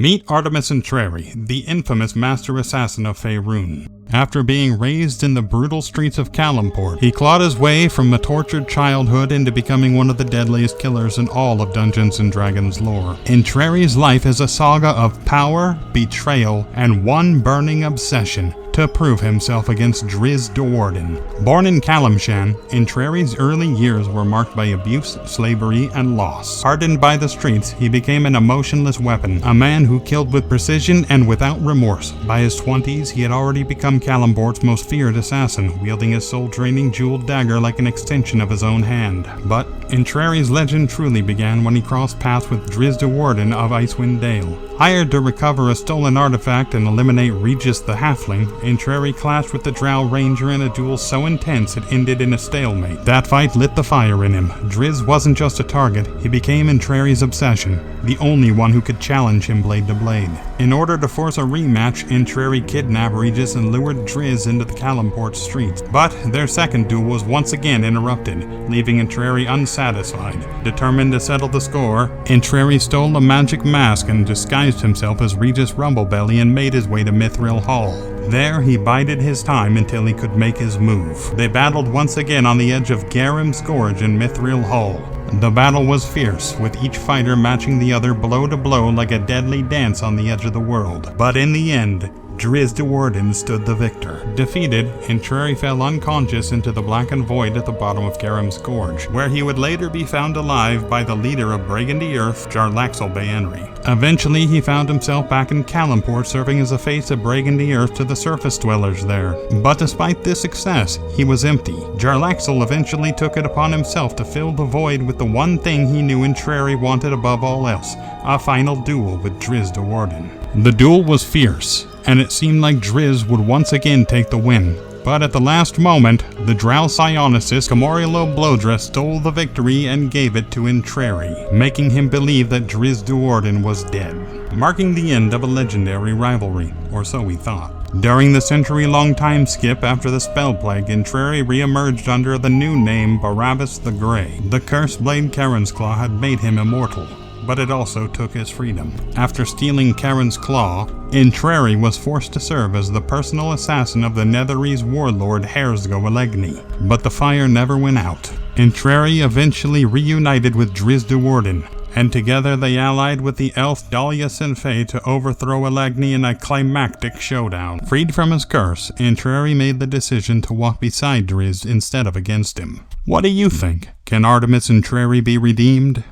Meet Artemis Entreri, the infamous master assassin of Faerûn. After being raised in the brutal streets of Calimport, he clawed his way from a tortured childhood into becoming one of the deadliest killers in all of Dungeons & Dragons lore. Entreri's life is a saga of power, betrayal, and one burning obsession to prove himself against Drizzt Do'Urden. Born in Calimshan, Entreri's early years were marked by abuse, slavery, and loss. Hardened by the streets, he became an emotionless weapon, a man who killed with precision and without remorse. By his 20s, he had already become Calimport's most feared assassin, wielding his soul-draining jeweled dagger like an extension of his own hand. But Entreri's legend truly began when he crossed paths with Drizzt Do'Urden of Icewind Dale. Hired to recover a stolen artifact and eliminate Regis the Halfling, Entreri clashed with the Drow Ranger in a duel so intense it ended in a stalemate. That fight lit the fire in him. Drizzt wasn't just a target, he became Entreri's obsession, the only one who could challenge him blade to blade. In order to force a rematch, Entreri kidnapped Regis and lured Drizzt into the Calimport streets. But their second duel was once again interrupted, leaving Entreri unsatisfied. Determined to settle the score, Entreri stole a magic mask and disguised himself as Regis Rumblebelly and made his way to Mithral Hall. There, he bided his time until he could make his move. They battled once again on the edge of Garim's Gorge in Mithral Hall. The battle was fierce, with each fighter matching the other blow to blow like a deadly dance on the edge of the world. But in the end, Drizzt Do'Urden stood the victor. Defeated, Entreri fell unconscious into the blackened void at the bottom of Garim's Gorge, where he would later be found alive by the leader of Barabbas the Gray. Eventually, he found himself back in Calimport, serving as the face of Barabbas the Earth to the surface dwellers there. But despite this success, he was empty. Jarlaxle eventually took it upon himself to fill the void with the one thing he knew Entreri wanted above all else, a final duel with Drizzt Do'Urden. The duel was fierce, and it seemed like Drizzt would once again take the win. But at the last moment, the Drow Psionicist Camorilo Blowdress stole the victory and gave it to Entreri, making him believe that Drizzt Do'Urden was dead, marking the end of a legendary rivalry, or so we thought. During the century-long time skip after the spell plague, Entreri re-emerged under the new name Barabbas the Gray. The cursed blade Charon's Claw had made him immortal, but it also took his freedom. After stealing Charon's Claw, Entreri was forced to serve as the personal assassin of the Netherese warlord Herzgo Elegni. But the fire never went out. Entreri eventually reunited with Drizzt Do'Urden, and together they allied with the elf Dahlia Sinfei to overthrow Elegni in a climactic showdown. Freed from his curse, Entreri made the decision to walk beside Drizzt instead of against him. What do you think? Can Artemis Entreri be redeemed?